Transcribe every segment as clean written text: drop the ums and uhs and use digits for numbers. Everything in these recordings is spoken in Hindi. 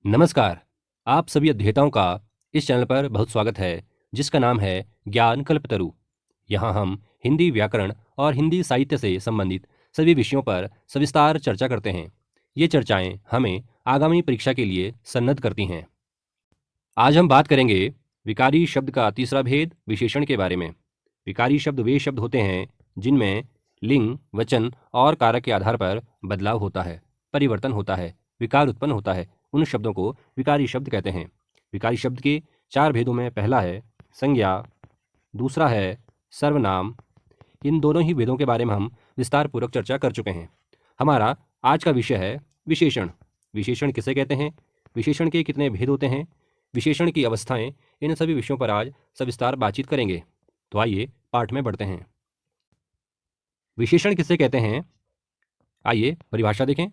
नमस्कार। आप सभी अध्येताओं का इस चैनल पर बहुत स्वागत है, जिसका नाम है ज्ञान कल्पतरु। यहाँ हम हिंदी व्याकरण और हिंदी साहित्य से संबंधित सभी विषयों पर सविस्तार चर्चा करते हैं। ये चर्चाएं हमें आगामी परीक्षा के लिए सन्नद्ध करती हैं। आज हम बात करेंगे विकारी शब्द का तीसरा भेद विशेषण के बारे में। विकारी शब्द वे शब्द होते हैं जिनमें लिंग, वचन और कारक के आधार पर बदलाव होता है, परिवर्तन होता है, विकार उत्पन्न होता है। उन शब्दों को विकारी शब्द कहते हैं। विकारी शब्द के चार भेदों में पहला है संज्ञा, दूसरा है सर्वनाम। इन दोनों ही भेदों के बारे में हम विस्तार पूर्वक चर्चा कर चुके हैं। हमारा आज का विषय है विशेषण। विशेषण किसे कहते हैं, विशेषण के कितने भेद होते हैं, विशेषण की अवस्थाएं, इन सभी विषयों पर आज सविस्तार बातचीत करेंगे। तो आइए पाठ में बढ़ते हैं। विशेषण किसे कहते हैं, आइए परिभाषा देखें।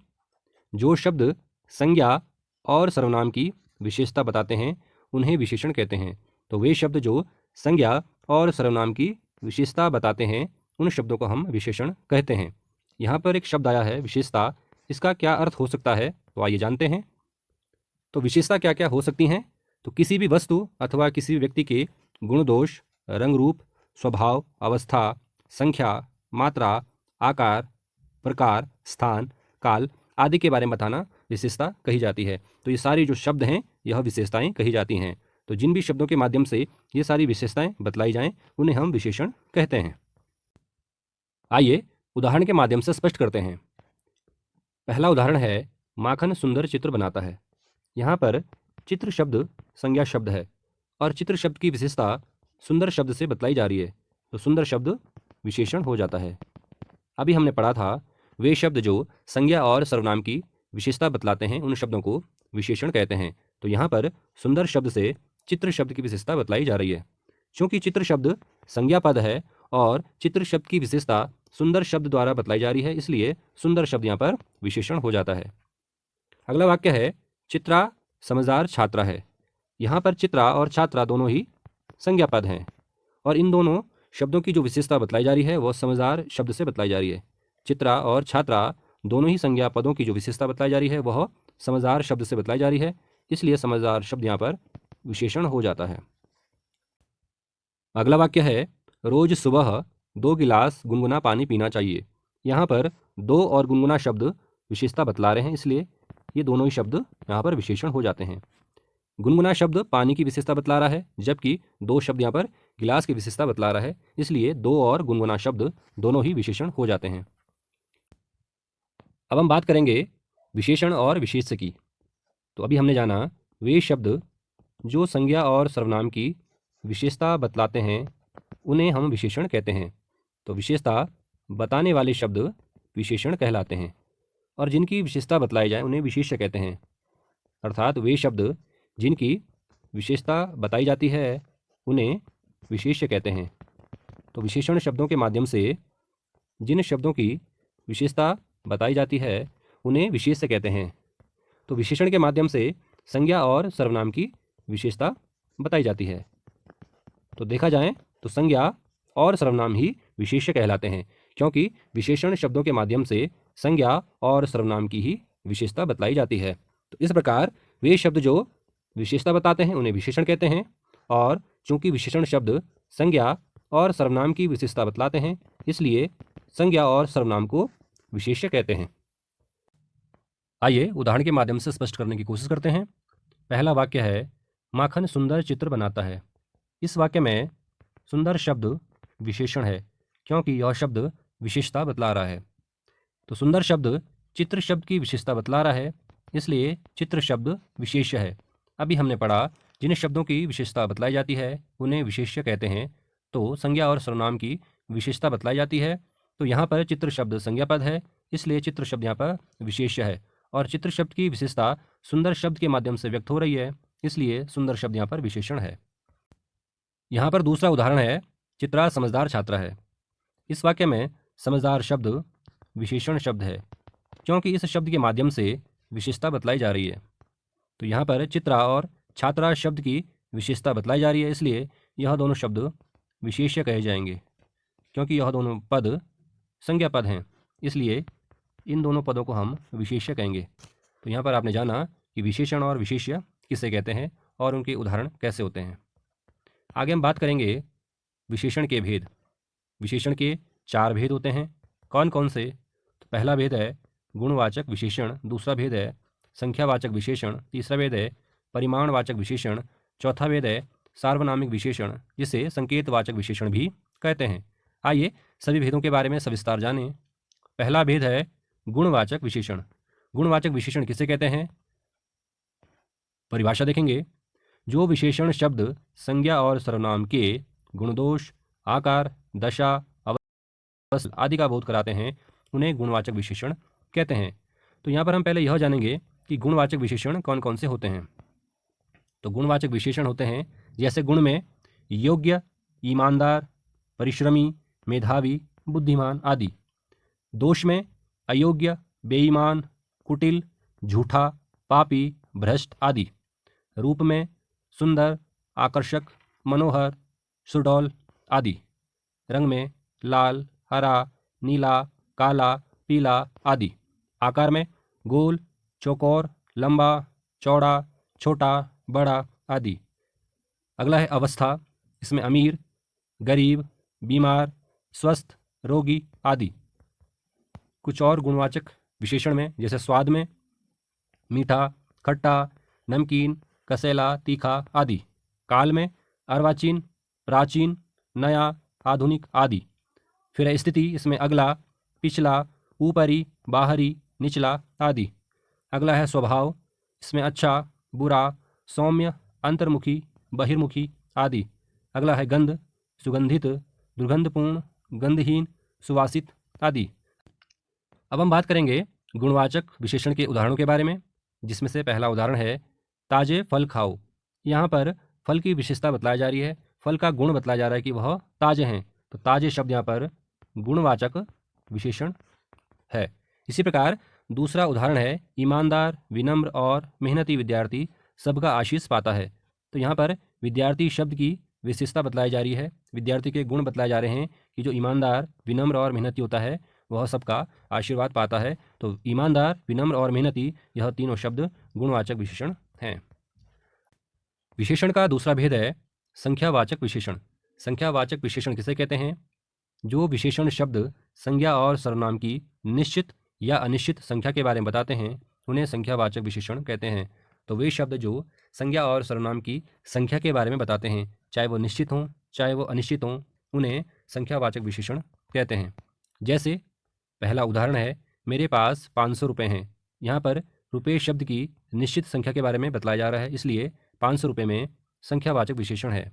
जो शब्द संज्ञा और सर्वनाम की विशेषता बताते हैं उन्हें विशेषण कहते हैं। तो वे शब्द जो संज्ञा और सर्वनाम की विशेषता बताते हैं उन शब्दों को हम विशेषण कहते हैं। यहाँ पर एक शब्द आया है विशेषता, इसका क्या अर्थ हो सकता है, तो आइए जानते हैं। तो विशेषता क्या क्या हो सकती हैं, तो किसी भी वस्तु अथवा किसी भी व्यक्ति के गुण दोष, रंग रूप, स्वभाव, अवस्था, संख्या, मात्रा, आकार, प्रकार, स्थान, काल आदि के बारे में बताना विशेषता कही जाती है। तो ये सारी जो शब्द हैं यह विशेषताएं कही जाती हैं। तो जिन भी शब्दों के माध्यम से ये सारी विशेषताएं बतलाई जाएं उन्हें हम विशेषण कहते हैं। आइए उदाहरण के माध्यम से स्पष्ट करते हैं। पहला उदाहरण है माखन सुंदर चित्र बनाता है। यहाँ पर चित्र शब्द संज्ञा शब्द है और चित्र शब्द की विशेषता सुंदर शब्द से बतलाई जा रही है, तो सुंदर शब्द विशेषण हो जाता है। अभी हमने पढ़ा था वे शब्द जो संज्ञा और सर्वनाम की विशेषता बतलाते हैं उन शब्दों को विशेषण कहते हैं। तो यहाँ पर सुंदर शब्द से चित्र शब्द की विशेषता बतलाई जा रही है। चूंकि चित्र शब्द संज्ञा पद है और चित्र शब्द की विशेषता सुंदर शब्द द्वारा बतलाई जा रही है, इसलिए सुंदर शब्द यहाँ पर विशेषण हो जाता है। अगला वाक्य है चित्रा समझदार छात्रा है। यहाँ पर चित्रा और छात्रा दोनों ही संज्ञा पद हैं और इन दोनों शब्दों की जो विशेषता बतलाई जा रही है वह समझदार शब्द से बतलाई जा रही है। चित्रा और छात्रा दोनों ही संज्ञा पदों की जो विशेषता बतलाई जा रही है वह समझदार शब्द से बतलाई जा रही है, इसलिए समझदार शब्द यहाँ पर विशेषण हो जाता है। अगला वाक्य है रोज सुबह 2 गिलास गुनगुना पानी पीना चाहिए। यहाँ पर 2 और गुनगुना शब्द विशेषता बतला रहे हैं, इसलिए ये दोनों ही शब्द यहाँ पर विशेषण हो जाते हैं। गुनगुना शब्द पानी की विशेषता बतला रहा है, जबकि 2 शब्द यहाँ पर गिलास की विशेषता बतला रहा है, इसलिए 2 और गुनगुना शब्द दोनों ही विशेषण हो जाते हैं। अब हम बात करेंगे विशेषण और विशेष्य की। तो अभी हमने जाना वे शब्द जो संज्ञा और सर्वनाम की विशेषता बतलाते हैं उन्हें हम विशेषण कहते हैं। तो विशेषता बताने वाले शब्द विशेषण कहलाते हैं और जिनकी विशेषता बतलाई जाए उन्हें विशेष्य कहते हैं। अर्थात वे शब्द जिनकी विशेषता बताई जाती है उन्हें विशेष्य कहते हैं। तो विशेषण शब्दों के माध्यम से जिन शब्दों की विशेषता बताई जाती है उन्हें विशेष्य कहते हैं। तो विशेषण के माध्यम से संज्ञा और सर्वनाम की विशेषता बताई जाती है। तो देखा जाए तो संज्ञा और सर्वनाम ही विशेष्य कहलाते हैं, क्योंकि विशेषण शब्दों के माध्यम से संज्ञा और सर्वनाम की ही विशेषता बतलाई जाती है। तो इस प्रकार वे शब्द जो विशेषता बताते हैं उन्हें विशेषण कहते हैं, और चूंकि विशेषण शब्द संज्ञा और सर्वनाम की विशेषता बतलाते हैं इसलिए संज्ञा और सर्वनाम को विशेष्य कहते हैं। आइए उदाहरण के माध्यम से स्पष्ट करने की कोशिश करते हैं। पहला वाक्य है माखन सुंदर चित्र बनाता है। इस वाक्य में सुंदर शब्द विशेषण है, क्योंकि यह शब्द विशेषता बतला रहा है। तो सुंदर शब्द चित्र शब्द की विशेषता बतला रहा है, इसलिए चित्र शब्द विशेष्य है। अभी हमने पढ़ा जिन शब्दों की विशेषता बतलाई जाती है उन्हें विशेष्य कहते हैं। तो संज्ञा और सर्वनाम की विशेषता बतलाई जाती है, तो यहाँ पर चित्र शब्द संज्ञा पद है, इसलिए चित्र शब्द यहाँ पर विशेष्य है और चित्र शब्द की विशेषता सुंदर शब्द के माध्यम से व्यक्त हो रही है, इसलिए सुंदर शब्द यहाँ पर विशेषण है। यहाँ पर दूसरा उदाहरण है चित्रा समझदार छात्रा है। इस वाक्य में समझदार शब्द विशेषण शब्द है, क्योंकि इस शब्द के माध्यम से विशेषता बतलाई जा रही है। तो यहाँ पर चित्रा और छात्रा शब्द की विशेषता बतलाई जा रही है, इसलिए यह दोनों शब्द विशेष्य कहे जाएंगे, क्योंकि यह दोनों पद संज्ञा पद हैं, इसलिए इन दोनों पदों को हम विशेष्य कहेंगे। तो यहाँ पर आपने जाना कि विशेषण और विशेष्य किसे कहते हैं और उनके उदाहरण कैसे होते हैं। आगे हम बात करेंगे विशेषण के भेद। विशेषण के 4 भेद होते हैं। कौन कौन से? तो पहला भेद है गुणवाचक विशेषण, दूसरा भेद है संख्यावाचक विशेषण, तीसरा भेद है परिमाणवाचक विशेषण, चौथा भेद है सार्वनामिक विशेषण, जिसे संकेतवाचक विशेषण भी कहते हैं। आइए सभी भेदों के बारे में सविस्तार जानें। पहला भेद है गुणवाचक विशेषण। गुणवाचक विशेषण किसे कहते हैं? परिभाषा देखेंगे। जो विशेषण शब्द, संज्ञा और सर्वनाम के गुणदोष, आकार, दशा, अवस्था आदि का बोध कराते हैं, उन्हें गुणवाचक विशेषण कहते हैं। तो यहाँ पर हम पहले यह जानेंगे कि गुणवाचक विशेषण कौन कौन से होते हैं। तो गुणवाचक विशेषण होते हैं जैसे गुण में योग्य, ईमानदार, परिश्रमी, मेधावी, बुद्धिमान आदि। दोष में अयोग्य, बेईमान, कुटिल, झूठा, पापी, भ्रष्ट आदि। रूप में सुंदर, आकर्षक, मनोहर, सुडौल आदि। रंग में लाल, हरा, नीला, काला, पीला आदि। आकार में गोल, चौकोर, लंबा, चौड़ा, छोटा, बड़ा आदि। अगला है अवस्था। इसमें अमीर, गरीब, बीमार, स्वस्थ, रोगी आदि। कुछ और गुणवाचक विशेषण में जैसे स्वाद में मीठा, खट्टा, नमकीन, कसैला, तीखा आदि। काल में अर्वाचीन, प्राचीन, नया, आधुनिक आदि। फिर है स्थिति। इसमें अगला, पिछला, ऊपरी, बाहरी, निचला आदि। अगला है स्वभाव। इसमें अच्छा, बुरा, सौम्य, अंतर्मुखी, बहिर्मुखी आदि। अगला है गंध। सुगंधित, दुर्गंधपूर्ण, गंधहीन, सुवासित आदि। अब हम बात करेंगे गुणवाचक विशेषण के उदाहरणों के बारे में, जिसमें से पहला उदाहरण है ताजे फल खाओ। यहाँ पर फल की विशेषता बतलाई जा रही है, फल का गुण बतलाया जा रहा है कि वह ताजे हैं। तो ताजे शब्द यहाँ पर गुणवाचक विशेषण है। इसी प्रकार दूसरा उदाहरण है ईमानदार, विनम्र और मेहनती विद्यार्थी सबका आशीष पाता है। तो यहाँ पर विद्यार्थी शब्द की विशेषता बतलाई जा रही है, विद्यार्थी के गुण बतलाए जा रहे हैं कि जो ईमानदार, विनम्र और मेहनती होता है वह सबका आशीर्वाद पाता है। तो ईमानदार, विनम्र और मेहनती, यह तीनों शब्द गुणवाचक विशेषण हैं। विशेषण का दूसरा भेद है संख्यावाचक विशेषण। संख्यावाचक विशेषण किसे कहते हैं? जो विशेषण शब्द, संज्ञा और सर्वनाम की निश्चित या अनिश्चित संख्या के बारे में बताते हैं, उन्हें संख्यावाचक विशेषण कहते हैं। तो वे शब्द जो संज्ञा और सर्वनाम की संख्या के बारे में बताते हैं, चाहे वो निश्चित हों चाहे वो अनिश्चित हों, उन्हें संख्यावाचक विशेषण कहते हैं। जैसे पहला उदाहरण है मेरे पास 500 रुपये हैं। यहाँ पर रुपये शब्द की निश्चित संख्या के बारे में बतलाया जा रहा है, इसलिए 500 रुपये में संख्यावाचक विशेषण है।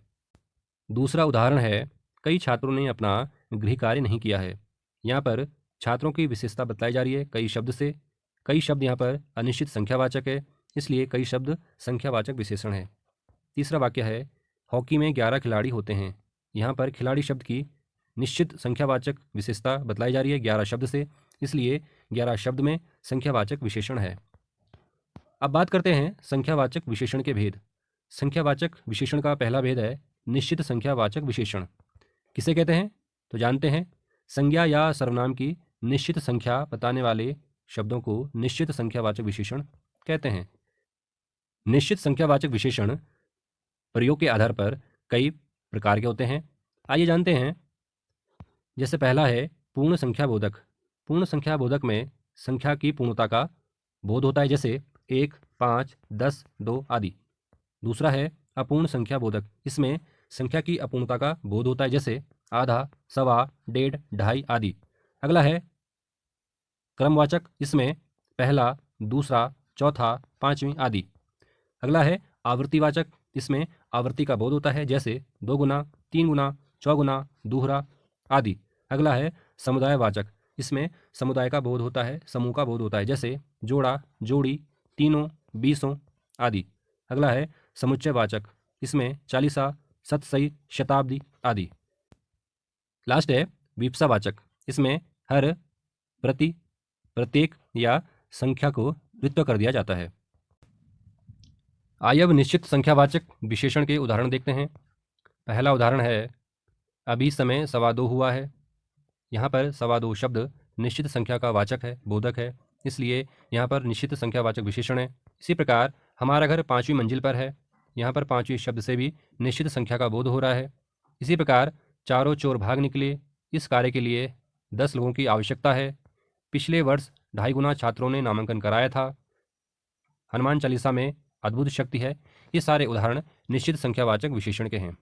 दूसरा उदाहरण है कई छात्रों ने अपना गृह कार्य नहीं किया है। यहाँ पर छात्रों की विशेषता बतलाई जा रही है कई शब्द से। कई शब्द यहाँ पर अनिश्चित संख्यावाचक है, इसलिए कई शब्द संख्यावाचक विशेषण है। तीसरा वाक्य है हॉकी में 11 खिलाड़ी होते हैं। यहाँ पर खिलाड़ी शब्द की निश्चित संख्यावाचक विशेषता बतलाई जा रही है 11 शब्द से, इसलिए 11 शब्द में संख्यावाचक विशेषण है। अब बात करते हैं संख्यावाचक विशेषण के भेद। संख्यावाचक विशेषण का पहला भेद है निश्चित संख्यावाचक विशेषण। किसे कहते हैं? तो जानते हैं। संज्ञा या सर्वनाम की निश्चित संख्या बताने वाले शब्दों को निश्चित संख्यावाचक विशेषण कहते हैं। निश्चित संख्यावाचक विशेषण प्रयोग के आधार पर कई प्रकार के होते हैं। आइए जानते हैं। जैसे पहला है पूर्ण संख्या बोधक। पूर्ण संख्या बोधक में संख्या की पूर्णता का बोध होता है, जैसे 1, 5, 10, 2 आदि। दूसरा है अपूर्ण संख्या बोधक। इसमें संख्या की अपूर्णता का बोध होता है, जैसे आधा, सवा, डेढ़, ढाई आदि। अगला है क्रमवाचक। इसमें पहला, दूसरा, चौथा, पांचवीं आदि। अगला है आवृत्तिवाचक। इसमें आवृत्ति का बोध होता है, जैसे 2 गुना, 3 गुना, चौगुना, दूहरा आदि। अगला है समुदायवाचक। इसमें समुदाय का बोध होता है, समूह का बोध होता है, जैसे जोड़ा, जोड़ी, तीनों, बीसों आदि। अगला है समुच्चयवाचक। इसमें चालीसा, शतसई, शताब्दी आदि। लास्ट है विप्सावाचक। इसमें हर, प्रति, प्रत्येक या संख्या को द्वित्व कर दिया जाता है। आइए अब निश्चित संख्यावाचक विशेषण के उदाहरण देखते हैं। पहला उदाहरण है अभी समय 2:15 हुआ है। यहाँ पर 2:15 शब्द निश्चित संख्या का वाचक है, बोधक है, इसलिए यहाँ पर निश्चित संख्यावाचक विशेषण है, इसी प्रकार हमारा घर 5वीं मंजिल पर है, यहाँ पर 5वीं शब्द से भी निश्चित संख्या का बोध हो रहा है। इसी प्रकार चारों चोर भाग निकले, इस कार्य के लिए 10 लोगों की आवश्यकता है। पिछले वर्ष 2.5 गुना छात्रों ने नामांकन कराया था। हनुमान चालीसा में अद्भुत शक्ति है। ये सारे उदाहरण निश्चित संख्यावाचक विशेषण के हैं।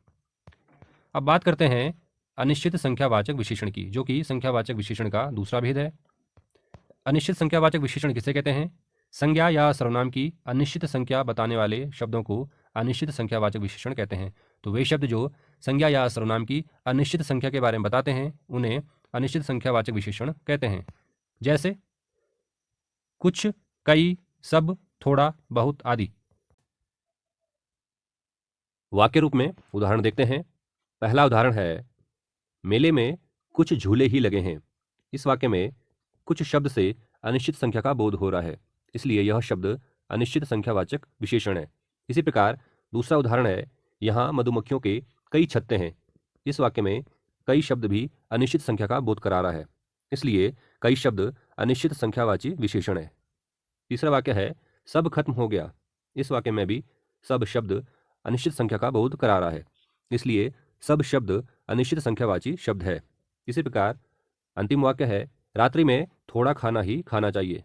अब बात करते हैं अनिश्चित संख्यावाचक विशेषण की, जो कि संख्यावाचक विशेषण का दूसरा भेद है। अनिश्चित संख्यावाचक विशेषण किसे कहते हैं? संज्ञा या सर्वनाम की अनिश्चित संख्या बताने वाले शब्दों को अनिश्चित संख्यावाचक विशेषण कहते हैं। तो वे शब्द जो संज्ञा या सर्वनाम की अनिश्चित संख्या के बारे में बताते हैं उन्हें अनिश्चित संख्यावाचक विशेषण कहते हैं। जैसे कुछ, कई, सब, थोड़ा, बहुत आदि। वाक्य रूप में उदाहरण देखते हैं। पहला उदाहरण है, मेले में कुछ झूले ही लगे हैं। इस वाक्य में कुछ शब्द से अनिश्चित संख्या का बोध हो रहा है, इसलिए यह शब्द अनिश्चित संख्यावाचक विशेषण है। इसी प्रकार दूसरा उदाहरण है, यहाँ मधुमक्खियों के कई छत्ते हैं। इस वाक्य में कई शब्द भी अनिश्चित संख्या का बोध करा रहा है, इसलिए कई शब्द अनिश्चित संख्यावाची विशेषण है। तीसरा वाक्य है, सब खत्म हो गया। इस वाक्य में भी सब शब्द अनिश्चित संख्या का बोध करा रहा है, इसलिए सब शब्द अनिश्चित संख्यावाची शब्द है। इसी प्रकार अंतिम वाक्य है, रात्रि में थोड़ा खाना ही खाना चाहिए।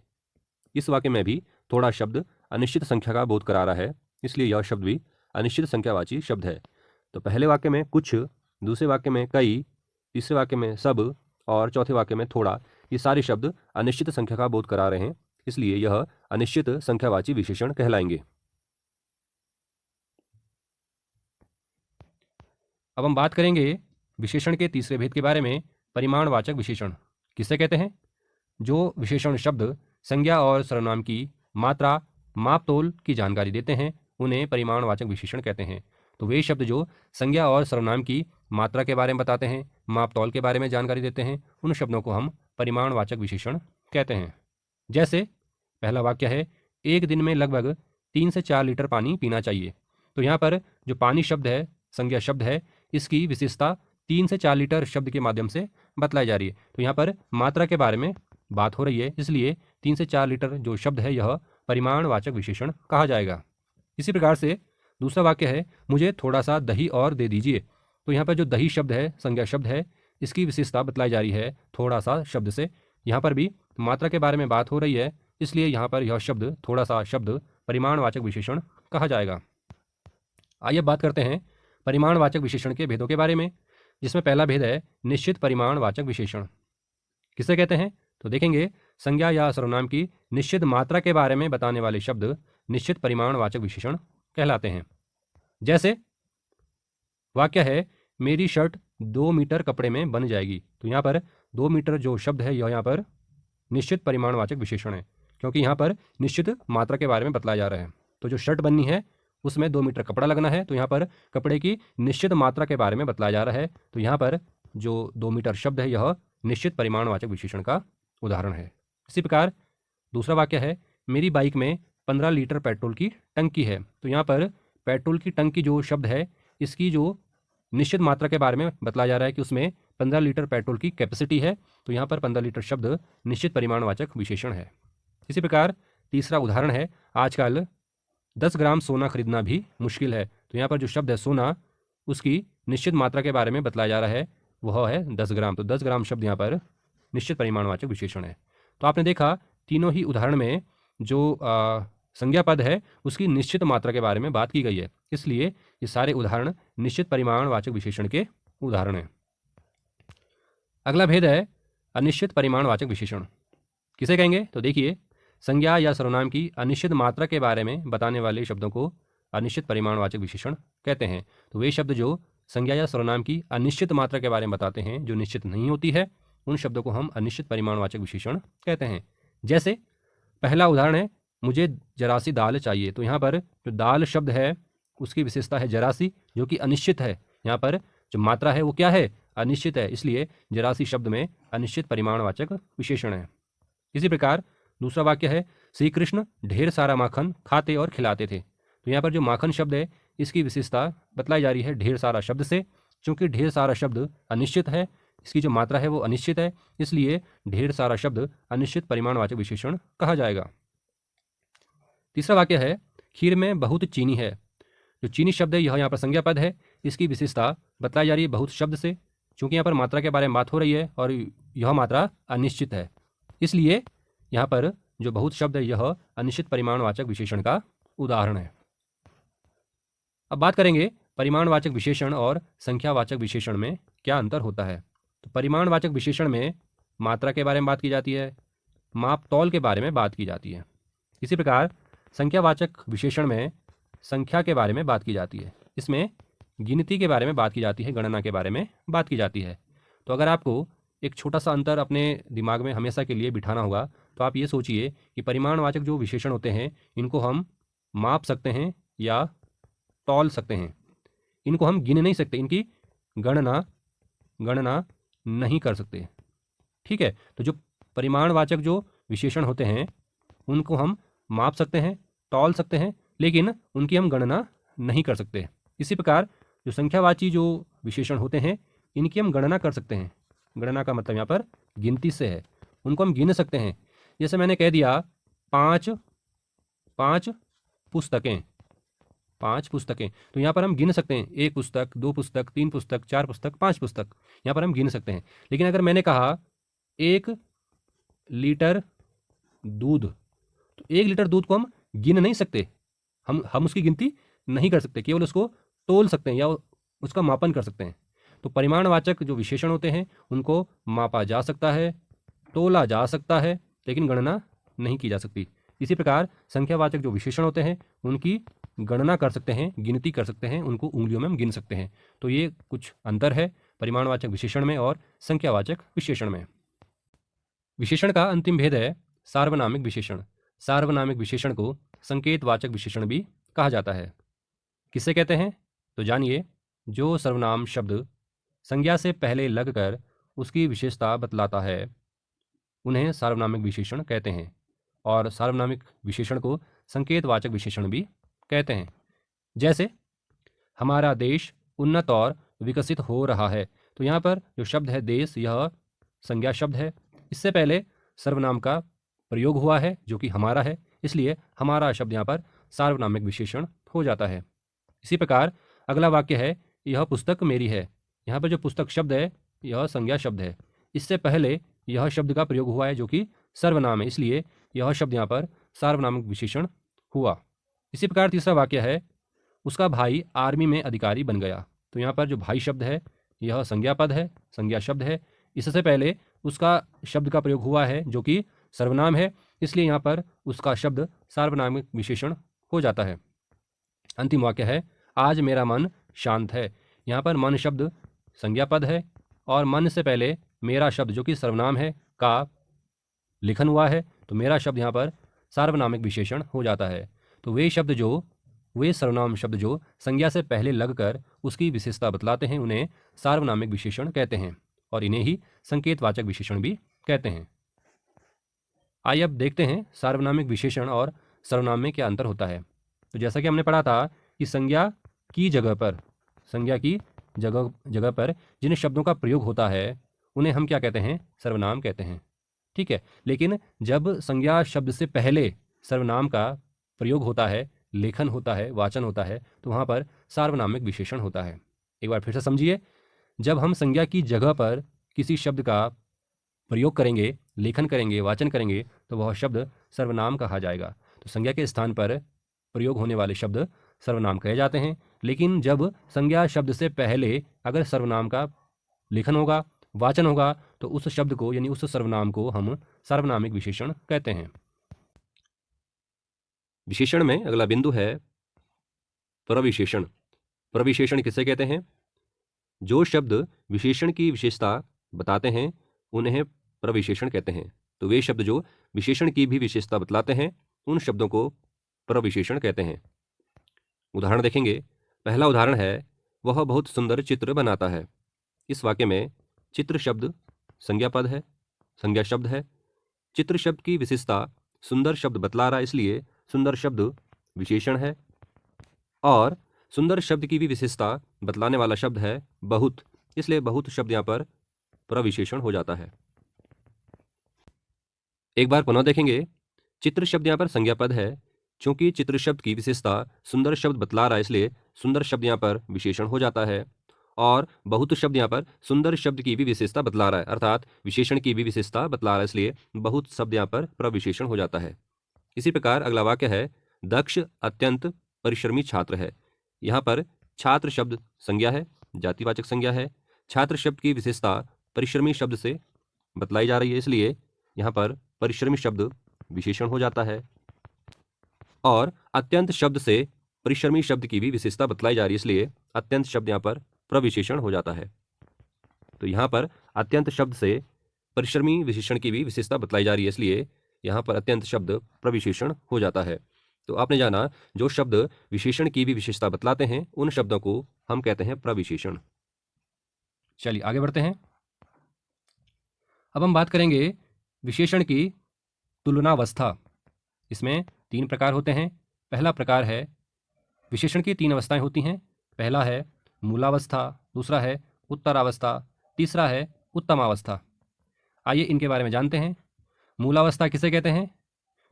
इस वाक्य में भी थोड़ा शब्द अनिश्चित संख्या का बोध करा रहा है, इसलिए यह शब्द भी अनिश्चित संख्यावाची शब्द है। तो पहले वाक्य में कुछ, दूसरे वाक्य में कई, तीसरे वाक्य में सब और चौथे वाक्य में थोड़ा, ये सारे शब्द अनिश्चित संख्या का बोध करा रहे हैं, इसलिए यह अनिश्चित संख्यावाची विशेषण कहलाएंगे। अब हम बात करेंगे विशेषण के तीसरे भेद के बारे में, परिमाणवाचक विशेषण किसे कहते हैं? जो विशेषण शब्द संज्ञा और सर्वनाम की मात्रा, मापतोल की जानकारी देते हैं उन्हें परिमाणवाचक विशेषण कहते हैं। तो वे शब्द जो संज्ञा और सर्वनाम की मात्रा के बारे में बताते हैं, मापतौल के बारे में जानकारी देते हैं, उन शब्दों को हम परिमाणवाचक विशेषण कहते हैं। जैसे पहला वाक्य है, एक दिन में लगभग 3 से 4 लीटर पानी पीना चाहिए। तो यहाँ पर जो पानी शब्द है, संज्ञा शब्द है, इसकी विशेषता 3 से 4 लीटर शब्द के माध्यम से बतलाई जा रही है। तो यहाँ पर मात्रा के बारे में बात हो रही है, इसलिए 3 से 4 लीटर जो शब्द है यह परिमाणवाचक विशेषण कहा जाएगा। इसी प्रकार से दूसरा वाक्य है, मुझे थोड़ा सा दही और दे दीजिए। तो यहाँ पर जो दही शब्द है, संज्ञा शब्द है, इसकी विशेषता बतलाई जा रही है थोड़ा सा शब्द से। यहाँ पर भी मात्रा के बारे में बात हो रही है, इसलिए यहाँ पर यह शब्द थोड़ा सा शब्द परिमाणवाचक विशेषण कहा जाएगा। आइए बात करते हैं परिमाणवाचक विशेषण के भेदों के बारे में, जिसमें पहला भेद है निश्चित परिमाणवाचक विशेषण किसे कहते हैं? तो देखेंगे, संज्ञा या सर्वनाम की निश्चित मात्रा के बारे में बताने वाले शब्द निश्चित परिमाणवाचक विशेषण कहलाते हैं। जैसे वाक्य है, मेरी शर्ट 2 मीटर कपड़े में बन जाएगी। तो यहाँ पर 2 मीटर जो शब्द है यह यहाँ पर निश्चित परिमाणवाचक विशेषण है, क्योंकि यहाँ पर निश्चित मात्रा के बारे में बतलाया जा रहा है। तो जो शर्ट बननी है उसमें 2 मीटर कपड़ा लगना है, तो यहाँ पर कपड़े की निश्चित मात्रा के बारे में बतलाया जा रहा है। तो यहाँ पर जो 2 मीटर शब्द है यह निश्चित परिमाणवाचक विशेषण का उदाहरण है। इसी प्रकार दूसरा वाक्य है, मेरी बाइक में 15 लीटर पेट्रोल की टंकी है। तो यहाँ पर पेट्रोल की टंकी जो शब्द है, इसकी जो निश्चित मात्रा के बारे में बतलाया जा रहा है कि उसमें 15 लीटर पेट्रोल की कैपेसिटी है। तो यहाँ पर 15 लीटर शब्द निश्चित परिमाणवाचक विशेषण है। इसी प्रकार तीसरा उदाहरण है, आजकल 10 ग्राम सोना खरीदना भी मुश्किल है। तो यहाँ पर जो शब्द है सोना, उसकी निश्चित मात्रा के बारे में बतलाया जा रहा है, वह है 10 ग्राम। तो 10 ग्राम शब्द यहाँ पर निश्चित परिमाणवाचक विशेषण है। तो आपने देखा तीनों ही उदाहरण में जो संज्ञा पद है उसकी निश्चित मात्रा के बारे में बात की गई है, इसलिए ये सारे उदाहरण निश्चित परिमाणवाचक विशेषण के उदाहरण हैं। अगला भेद है अनिश्चित परिमाणवाचक विशेषण किसे कहेंगे? तो देखिए, संज्ञा या सर्वनाम की अनिश्चित मात्रा के बारे में बताने वाले शब्दों को अनिश्चित परिमाणवाचक विशेषण कहते हैं। तो वे शब्द जो संज्ञा या सर्वनाम की अनिश्चित मात्रा के बारे में बताते हैं, जो निश्चित नहीं होती है, उन शब्दों को हम अनिश्चित परिमाणवाचक विशेषण कहते हैं। जैसे पहला उदाहरण है, मुझे जरा सी दाल चाहिए। तो यहाँ पर जो दाल शब्द है उसकी विशेषता है जरा सी, जो कि अनिश्चित है। यहाँ पर जो मात्रा है वो क्या है? अनिश्चित है, इसलिए जरा सी शब्द में अनिश्चित परिमाणवाचक विशेषण है। इसी प्रकार दूसरा वाक्य है, श्री कृष्ण ढेर सारा माखन खाते और खिलाते थे। तो यहाँ पर जो माखन शब्द है इसकी विशेषता बतलाई जा रही है ढेर सारा शब्द से। चूंकि ढेर सारा शब्द अनिश्चित है, इसकी जो मात्रा है वो अनिश्चित है, इसलिए ढेर सारा शब्द अनिश्चित परिमाणवाचक विशेषण कहा जाएगा। तीसरा वाक्य है खीर में बहुत चीनी है। जो चीनी शब्द है यह यहाँ पर संज्ञा पद है। इसकी विशेषता बताई जा रही है बहुत शब्द से। चूंकि यहाँ पर मात्रा के बारे में बात हो रही है और यह मात्रा अनिश्चित है, इसलिए यहाँ पर जो बहुत शब्द है यह अनिश्चित परिमाणवाचक विशेषण का उदाहरण है। अब बात करेंगे परिमाणवाचक विशेषण और संख्यावाचक विशेषण में क्या अंतर होता है। तो परिमाणवाचक विशेषण में मात्रा के बारे में बात की जाती है, माप तौल के बारे में बात की जाती है। इसी प्रकार संख्यावाचक विशेषण में संख्या के बारे में बात की जाती है। इसमें गिनती के बारे में बात की जाती है, गणना के बारे में बात की जाती है। तो अगर आपको एक छोटा सा अंतर अपने दिमाग में हमेशा के लिए बिठाना होगा तो आप ये सोचिए कि परिमाणवाचक जो विशेषण होते हैं इनको हम माप सकते हैं या तौल सकते हैं। इनको हम गिन नहीं सकते, इनकी गणना नहीं कर सकते। ठीक है, तो जो परिमाणवाचक जो विशेषण होते हैं उनको हम माप सकते हैं, तौल सकते हैं, लेकिन उनकी हम गणना नहीं कर सकते। इसी प्रकार जो संख्यावाची जो विशेषण होते हैं इनकी हम गणना कर सकते हैं। गणना का मतलब यहाँ पर गिनती से है, उनको हम गिन सकते हैं। जैसे मैंने कह दिया पाँच पुस्तकें, 5 पुस्तकें, तो यहाँ पर हम गिन सकते हैं 1 पुस्तक, 2 पुस्तक, 3 पुस्तक, 4 पुस्तक, 5 पुस्तक, यहाँ पर हम गिन सकते हैं। लेकिन अगर मैंने कहा 1 लीटर दूध, तो 1 लीटर दूध को हम गिन नहीं सकते, हम उसकी गिनती नहीं कर सकते, केवल उसको तोल सकते हैं या उसका मापन कर सकते हैं। तो परिमाणवाचक जो विशेषण होते हैं उनको मापा जा सकता है, तोला जा सकता है, लेकिन गणना नहीं की जा सकती। इसी प्रकार संख्यावाचक जो विशेषण होते हैं उनकी गणना कर सकते हैं, गिनती कर सकते हैं, उनको उंगलियों में हम गिन सकते हैं। तो ये कुछ अंतर है परिमाणवाचक विशेषण में और संख्यावाचक विशेषण में। विशेषण का अंतिम भेद है सार्वनामिक विशेषण। सार्वनामिक विशेषण को संकेतवाचक विशेषण भी कहा जाता है। किसे कहते हैं? तो जानिए, जो सर्वनाम शब्द संज्ञा से पहले लगकर उसकी विशेषता बतलाता है उन्हें सार्वनामिक विशेषण कहते हैं, और सार्वनामिक विशेषण को संकेतवाचक विशेषण भी कहते हैं। जैसे हमारा देश उन्नत और विकसित हो रहा है, तो यहाँ पर जो शब्द है देश, यह संज्ञा शब्द है। इससे पहले सर्वनाम का प्रयोग हुआ है जो कि हमारा है, इसलिए हमारा शब्द यहाँ पर सार्वनामिक विशेषण हो जाता है। इसी प्रकार अगला वाक्य है यह पुस्तक मेरी है। यहाँ पर जो पुस्तक शब्द है यह संज्ञा शब्द है। इससे पहले यह शब्द का प्रयोग हुआ है जो कि सर्वनाम है, इसलिए यह शब्द यहाँ पर सार्वनामिक विशेषण हुआ। इसी प्रकार तीसरा वाक्य है उसका भाई आर्मी में अधिकारी बन गया। तो यहाँ पर जो भाई शब्द है यह संज्ञा पद है, संज्ञा शब्द है। इससे पहले उसका शब्द का प्रयोग हुआ है जो कि सर्वनाम है, इसलिए यहाँ पर उसका शब्द सार्वनामिक विशेषण हो जाता है। अंतिम वाक्य है आज मेरा मन शांत है। यहाँ पर मन शब्द संज्ञा पद है और मन से पहले मेरा शब्द जो कि सर्वनाम है का लिखन हुआ है, तो मेरा शब्द यहाँ पर सार्वनामिक विशेषण हो जाता है। तो वे सर्वनाम शब्द जो संज्ञा से पहले लगकर उसकी विशेषता बतलाते हैं उन्हें सार्वनामिक विशेषण कहते हैं, और इन्हें ही संकेतवाचक विशेषण भी कहते हैं। आइए अब देखते हैं सार्वनामिक विशेषण और सर्वनाम में क्या अंतर होता है। तो जैसा कि हमने पढ़ा था कि संज्ञा की जगह पर जिन शब्दों का प्रयोग होता है उन्हें हम क्या कहते हैं? सर्वनाम कहते हैं। ठीक है, लेकिन जब संज्ञा शब्द से पहले सर्वनाम का प्रयोग होता है, लेखन होता है, वाचन होता है, तो वहाँ पर सार्वनामिक विशेषण होता है। एक बार फिर से समझिए, जब हम संज्ञा की जगह पर किसी शब्द का प्रयोग करेंगे, लेखन करेंगे, वाचन करेंगे, तो वह शब्द सर्वनाम कहा जाएगा। तो संज्ञा के स्थान पर प्रयोग होने वाले शब्द सर्वनाम कहे जाते हैं। लेकिन जब संज्ञा शब्द से पहले अगर सर्वनाम का लेखन होगा, वाचन होगा, तो उस शब्द को यानी उस सर्वनाम को हम सार्वनामिक विशेषण कहते हैं। विशेषण में अगला बिंदु है प्रविशेषण। प्रविशेषण किसे कहते हैं? जो शब्द विशेषण की विशेषता बताते हैं उन्हें प्रविशेषण कहते हैं। तो वे शब्द जो विशेषण की भी विशेषता बतलाते हैं उन शब्दों को प्रविशेषण कहते हैं। उदाहरण देखेंगे। पहला उदाहरण है वह बहुत सुंदर चित्र बनाता है। इस वाक्य में चित्र शब्द संज्ञा पद है, संज्ञा शब्द है। चित्र शब्द की विशेषता सुंदर शब्द बतला रहा है, इसलिए सुंदर शब्द विशेषण है, और सुंदर शब्द की भी विशेषता बतलाने वाला शब्द है बहुत, इसलिए बहुत शब्द यहाँ पर प्रविशेषण हो जाता है। एक बार पुनः देखेंगे। चित्र शब्द यहाँ पर संज्ञा पद है, चूंकि चित्र शब्द की विशेषता सुंदर शब्द बतला रहा है, इसलिए सुंदर शब्द यहाँ पर विशेषण हो जाता है। और बहुत शब्द यहाँ पर सुंदर शब्द की भी विशेषता बतला रहा है, अर्थात विशेषण की भी विशेषता बतला रहा है, इसलिए बहुत शब्द यहाँ पर प्रविशेषण हो जाता है। इसी प्रकार अगला वाक्य है, दक्ष अत्यंत परिश्रमी छात्र है। यहाँ पर छात्र शब्द संज्ञा है, जातिवाचक संज्ञा है। छात्र शब्द की विशेषता परिश्रमी शब्द से बतलाई जा रही है, इसलिए यहाँ पर परिश्रमी शब्द विशेषण हो जाता है। और अत्यंत शब्द से परिश्रमी शब्द की भी विशेषता बतलाई जा रही है, इसलिए अत्यंत शब्द यहाँ पर प्रविशेषण हो जाता है। तो यहाँ पर अत्यंत शब्द से परिश्रमी विशेषण की भी विशेषता बतलाई जा रही है, इसलिए यहाँ पर अत्यंत शब्द प्रविशेषण हो जाता है। तो आपने जाना, जो शब्द विशेषण की भी विशेषता बतलाते हैं उन शब्दों को हम कहते हैं प्रविशेषण। चलिए आगे बढ़ते हैं। अब हम बात करेंगे विशेषण की तुलनावस्था। इसमें 3 प्रकार होते हैं। पहला प्रकार है, विशेषण की 3 अवस्थाएं होती हैं। पहला है मूलावस्था, दूसरा है उत्तरावस्था, तीसरा है उत्तमावस्था। आइए इनके बारे में जानते हैं। मूलावस्था किसे कहते हैं?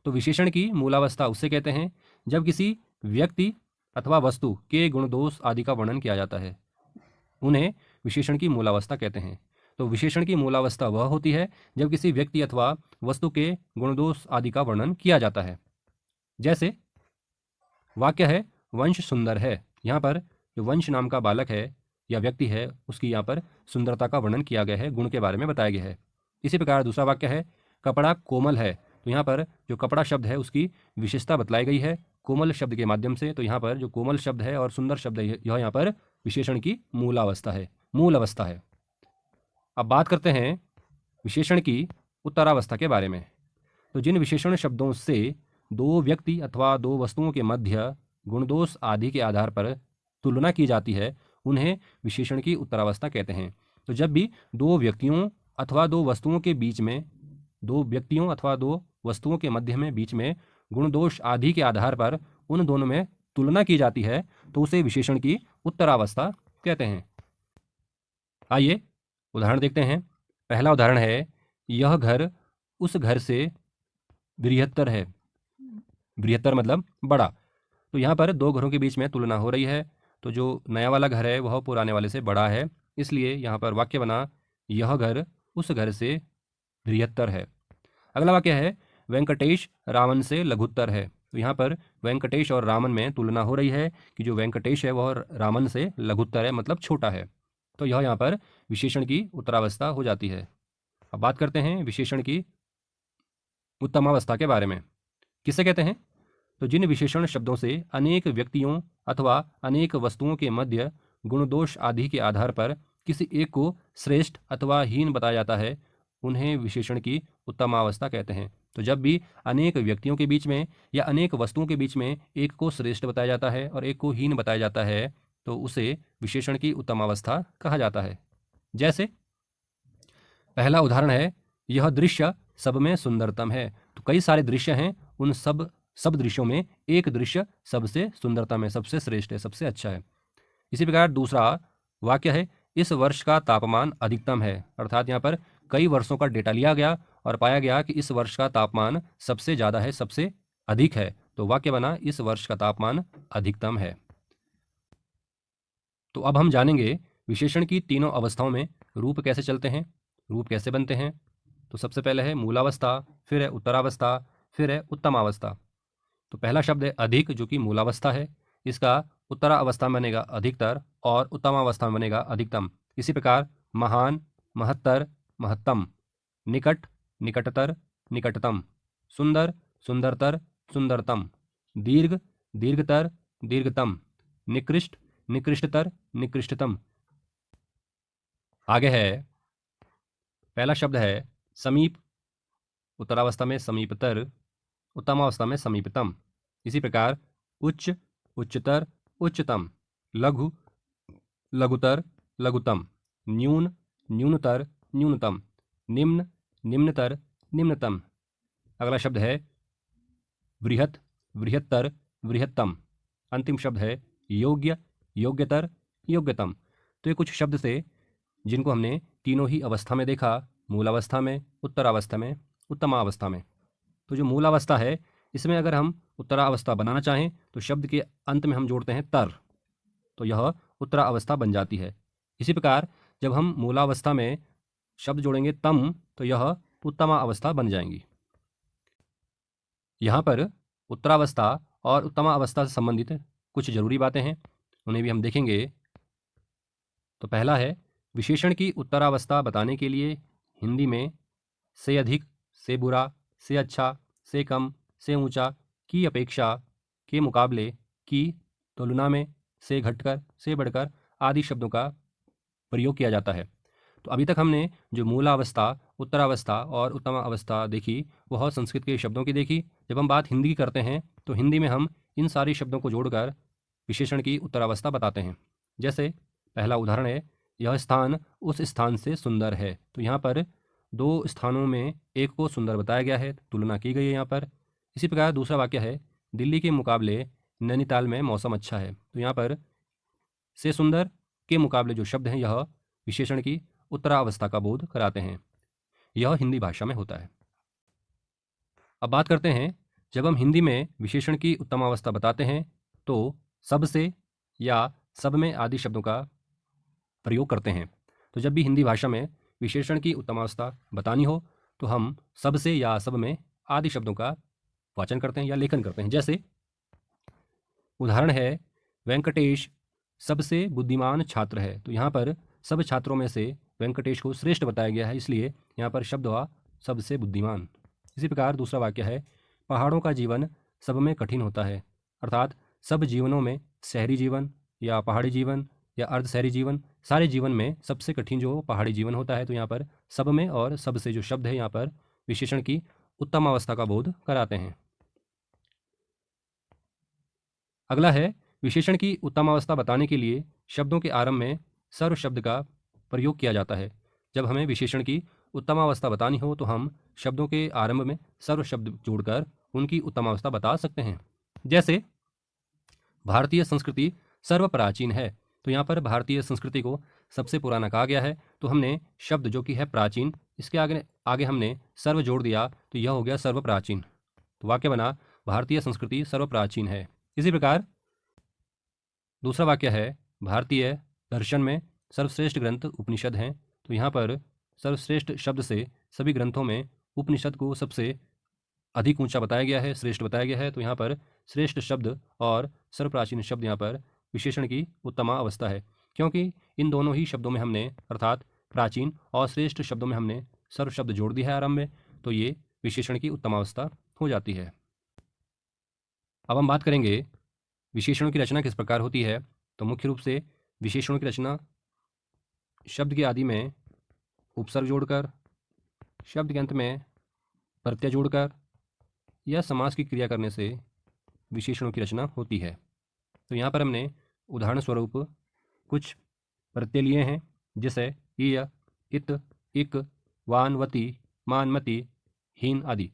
तो विशेषण की मूलावस्था उससे कहते हैं जब किसी व्यक्ति अथवा वस्तु के गुण दोष आदि का वर्णन किया जाता है, उन्हें विशेषण की मूलावस्था कहते हैं। तो विशेषण की मूलावस्था वह होती है जब किसी व्यक्ति अथवा वस्तु के गुण दोष आदि का वर्णन किया जाता है। जैसे वाक्य है, वंश सुंदर है। यहाँ पर जो वंश नाम का बालक है या व्यक्ति है, उसकी यहाँ पर सुंदरता का वर्णन किया गया है, गुण के बारे में बताया गया है। इसी प्रकार दूसरा वाक्य है, कपड़ा कोमल है। तो यहाँ पर जो कपड़ा शब्द है उसकी विशेषता बतलाई गई है कोमल शब्द के माध्यम से। तो यहाँ पर जो कोमल शब्द है और सुंदर शब्द है, यह यहाँ पर विशेषण की मूल अवस्था है। अब बात करते हैं विशेषण की उत्तरावस्था के बारे में। तो जिन विशेषण शब्दों से 2 व्यक्ति अथवा 2 वस्तुओं के मध्य गुणदोष आदि के आधार पर तुलना की जाती है, उन्हें विशेषण की उत्तरावस्था कहते हैं। तो जब भी 2 व्यक्तियों अथवा 2 वस्तुओं के बीच में, 2 व्यक्तियों अथवा 2 वस्तुओं के मध्य में बीच में गुणदोष आदि के आधार पर उन दोनों में तुलना की जाती है, तो उसे विशेषण की उत्तरावस्था कहते हैं। आइए उदाहरण देखते हैं। पहला उदाहरण है, यह घर उस घर से बृहत्तर है। बृहत्तर मतलब बड़ा। तो यहाँ पर 2 घरों के बीच में तुलना हो रही है। तो जो नया वाला घर है वह पुराने वाले से बड़ा है, इसलिए यहाँ पर वाक्य बना, यह घर उस घर से बृहत्तर है। अगला वाक्य है, वेंकटेश रावण से लघुत्तर है। तो यहाँ पर वेंकटेश और रावण में तुलना हो रही है कि जो वेंकटेश है वह रावण से लघुत्तर है, मतलब छोटा है। तो यह यहाँ पर विशेषण की उत्तरावस्था हो जाती है। अब बात करते हैं विशेषण की उत्तमावस्था के बारे में। किसे कहते हैं? तो जिन विशेषण शब्दों से अनेक व्यक्तियों अथवा अनेक वस्तुओं के मध्य गुणदोष आदि के आधार पर किसी एक को श्रेष्ठ अथवा हीन बताया जाता है, उन्हें विशेषण की उत्तमावस्था कहते हैं। तो जब भी अनेक व्यक्तियों के बीच में या अनेक वस्तुओं के बीच में एक को श्रेष्ठ बताया जाता है और एक को हीन बताया जाता है, तो उसे विशेषण की उत्तमावस्था कहा जाता है। जैसे पहला उदाहरण है, यह दृश्य सब में सुंदरतम है। तो कई सारे दृश्य हैं, उन सब दृश्यों में एक दृश्य सबसे सुंदरतम है, सबसे श्रेष्ठ है, सबसे अच्छा है। इसी प्रकार दूसरा वाक्य है, इस वर्ष का तापमान अधिकतम है। अर्थात यहाँ पर कई वर्षों का डेटा लिया गया और पाया गया कि इस वर्ष का तापमान सबसे ज़्यादा है, सबसे अधिक है। तो वाक्य बना, इस वर्ष का तापमान अधिकतम है। तो अब हम जानेंगे विशेषण की तीनों अवस्थाओं में रूप कैसे चलते हैं, रूप कैसे बनते हैं। तो सबसे पहले है मूलावस्था, फिर है उत्तरावस्था, फिर है उत्तमावस्था। तो पहला शब्द है अधिक, जो कि मूलावस्था है। इसका उत्तरावस्था में बनेगा अधिकतर और उत्तमावस्था में बनेगा अधिकतम। इसी प्रकार महान, महत्तर, महत्तम, निकट, निकटतर, निकटतम, सुंदर, सुंदरतर, सुंदरतम, दीर्घ, दीर्घतर, दीर्घतम, निकृष्ट, निकृष्टतर, निकृष्टतम। आगे है, पहला शब्द है समीप, उत्तरावस्था में समीपतर, उत्तमावस्था में समीपतम। इसी प्रकार उच्च, उच्चतर, उच्चतम, लघु, लघुतर, लघुतम, न्यून, न्यूनतर, न्यूनतम, निम्न, निम्नतर, निम्नतम। अगला शब्द है बृहत, बृहत्तर, बृहत्तम। अंतिम शब्द है योग्य, योग्यतर, योग्यतम। तो ये कुछ शब्द थे जिनको हमने तीनों ही अवस्था में देखा, मूलावस्था में, उत्तरावस्था में, उत्तमावस्था में। तो जो मूलावस्था है इसमें अगर हम उत्तरावस्था बनाना चाहें तो शब्द के अंत में हम जोड़ते हैं तर, तो यह उत्तरावस्था बन जाती है। इसी प्रकार जब हम मूलावस्था में शब्द जोड़ेंगे तम, तो यह उत्तमा अवस्था बन जाएंगी। यहाँ पर उत्तरावस्था और उत्तमा अवस्था से संबंधित कुछ जरूरी बातें हैं, उन्हें भी हम देखेंगे। तो पहला है, विशेषण की उत्तरावस्था बताने के लिए हिंदी में से अधिक, से बुरा, से अच्छा, से कम, से ऊंचा, की अपेक्षा, के मुकाबले, की तुलना में, से घटकर, से बढ़कर आदि शब्दों का प्रयोग किया जाता है। तो अभी तक हमने जो मूलावस्था, उत्तरावस्था और उत्तमा अवस्था देखी वह संस्कृत के शब्दों की देखी। जब हम बात हिंदी की करते हैं तो हिंदी में हम इन सारे शब्दों को जोड़कर विशेषण की उत्तरावस्था बताते हैं। जैसे पहला उदाहरण है, यह स्थान उस स्थान से सुंदर है। तो यहाँ पर दो स्थानों में एक को सुंदर बताया गया है, तुलना की गई है यहाँ पर। इसी प्रकार दूसरा वाक्य है, दिल्ली के मुकाबले नैनीताल में मौसम अच्छा है। तो यहाँ पर से सुंदर के मुकाबले जो शब्द हैं यह विशेषण की उत्तरावस्था का बोध कराते हैं। यह हिंदी भाषा में होता है। अब बात करते हैं, जब हम हिंदी में विशेषण की उत्तमावस्था बताते हैं तो सबसे या सब में आदि शब्दों का प्रयोग करते हैं। तो जब भी हिंदी भाषा में विशेषण की उत्तमावस्था बतानी हो तो हम सबसे या सब में आदि शब्दों का वाचन करते हैं या लेखन करते हैं। जैसे उदाहरण है, वेंकटेश सबसे बुद्धिमान छात्र है। तो यहाँ पर सब छात्रों में से वेंकटेश को श्रेष्ठ बताया गया है, इसलिए यहाँ पर शब्द हुआ सबसे बुद्धिमान। इसी प्रकार दूसरा वाक्य है, पहाड़ों का जीवन सब में कठिन होता है। अर्थात सब जीवनों में शहरी जीवन या पहाड़ी जीवन या अर्ध शहरी जीवन, सारे जीवन में सबसे कठिन जो पहाड़ी जीवन होता है। तो यहाँ पर सब में और सबसे जो शब्द है यहाँ पर विशेषण की उत्तम अवस्था का बोध कराते हैं। अगला है, विशेषण की उत्तम अवस्था बताने के लिए शब्दों के आरंभ में सर्व शब्द का प्रयोग किया जाता है। जब हमें विशेषण की उत्तमावस्था बतानी हो तो हम शब्दों के आरंभ में सर्व शब्द जोड़कर उनकी उत्तमावस्था बता सकते हैं। जैसे भारतीय संस्कृति सर्व प्राचीन है। तो यहाँ पर भारतीय संस्कृति को सबसे पुराना कहा गया है, तो हमने शब्द जो कि है प्राचीन, इसके आगे हमने सर्व जोड़ दिया, तो यह हो गया सर्व प्राचीन। तो वाक्य बना, भारतीय संस्कृति सर्व प्राचीन है। इसी प्रकार दूसरा वाक्य है, भारतीय दर्शन में सर्वश्रेष्ठ ग्रंथ उपनिषद हैं। तो यहाँ पर सर्वश्रेष्ठ शब्द से सभी ग्रंथों में उपनिषद को सबसे अधिक ऊंचा बताया गया है, श्रेष्ठ बताया गया है। तो यहाँ पर श्रेष्ठ शब्द और सर्वप्राचीन शब्द यहाँ पर विशेषण की उत्तमा अवस्था है, क्योंकि इन दोनों ही शब्दों में हमने अर्थात प्राचीन और श्रेष्ठ शब्दों में हमने सर्व शब्द जोड़ दिया है आरंभ में, तो ये विशेषण की उत्तमावस्था हो जाती है। अब हम बात करेंगे विशेषणों की रचना किस प्रकार होती है। तो मुख्य रूप से विशेषणों की रचना शब्द के आदि में उपसर्ग जोड़कर, शब्द के अंत में प्रत्यय जोड़कर या समास की क्रिया करने से विशेषणों की रचना होती है। तो यहाँ पर हमने उदाहरण स्वरूप कुछ प्रत्यय लिए हैं, जैसे इय, इत, इक, वानवती, मानमती, हीन आदि।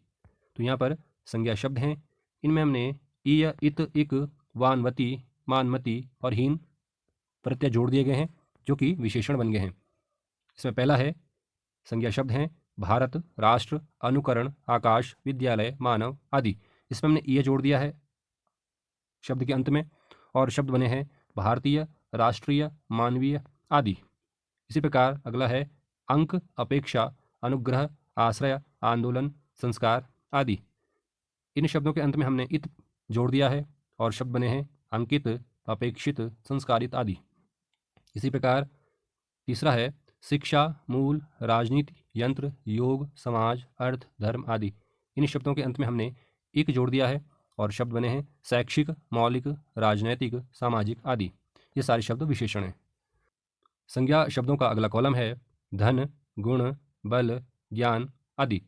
तो यहाँ पर संज्ञा शब्द हैं, इनमें हमने इय, इत, इक, वानवती, मानमती और हीन प्रत्यय जोड़ दिए गए हैं जो कि विशेषण बन गए हैं। इसमें पहला है, संज्ञा शब्द हैं भारत, राष्ट्र, अनुकरण, आकाश, विद्यालय, मानव आदि। इसमें हमने इय जोड़ दिया है शब्द के अंत में और शब्द बने हैं भारतीय, राष्ट्रीय, मानवीय आदि। इसी प्रकार अगला है अंक, अपेक्षा, अनुग्रह, आश्रय, आंदोलन, संस्कार आदि। इन शब्दों के अंत में हमने इत जोड़ दिया है और शब्द बने हैं अंकित, अपेक्षित, संस्कारित आदि। इसी प्रकार तीसरा है शिक्षा, मूल, राजनीति, यंत्र, योग, समाज, अर्थ, धर्म आदि। इन शब्दों के अंत में हमने इक जोड़ दिया है और शब्द बने हैं शैक्षिक, मौलिक, राजनैतिक, सामाजिक आदि। ये सारे शब्द विशेषण हैं। संज्ञा शब्दों का अगला कॉलम है धन, गुण, बल, ज्ञान आदि।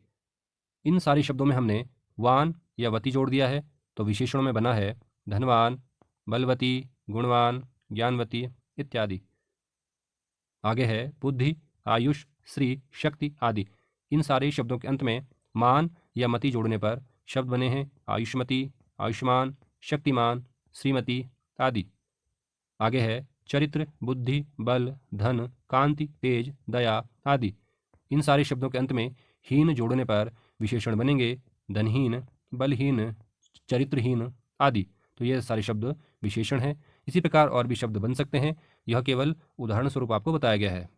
इन सारे शब्दों में हमने वान या वती जोड़ दिया है, तो विशेषणों में बना है धनवान, बलवती, गुणवान, ज्ञानवती इत्यादि। आगे है बुद्धि, आयुष, श्री, शक्ति आदि। इन सारे शब्दों के अंत में मान या मति जोड़ने पर शब्द बने हैं आयुष्मती, आयुष्मान, शक्तिमान, श्रीमती आदि। आगे है चरित्र, बुद्धि, बल, धन, कांति, तेज, दया आदि। इन सारे शब्दों के अंत में हीन जोड़ने पर विशेषण बनेंगे धनहीन, बलहीन, चरित्रहीन आदि। तो ये सारे शब्द विशेषण हैं। इसी प्रकार और भी शब्द बन सकते हैं, यह केवल उदाहरण स्वरूप आपको बताया गया है।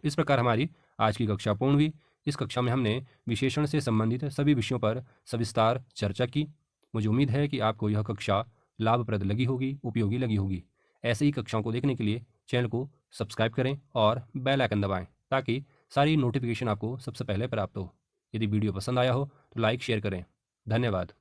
इस प्रकार हमारी आज की कक्षा पूर्ण हुई। इस कक्षा में हमने विशेषण से संबंधित सभी विषयों पर सविस्तार चर्चा की। मुझे उम्मीद है कि आपको यह कक्षा लाभप्रद लगी होगी, उपयोगी लगी होगी। ऐसे ही कक्षाओं को देखने के लिए चैनल को सब्सक्राइब करें और बेल आइकन दबाएं, ताकि सारी नोटिफिकेशन आपको सबसे पहले प्राप्त हो। यदि वीडियो पसंद आया हो तो लाइक शेयर करें। धन्यवाद।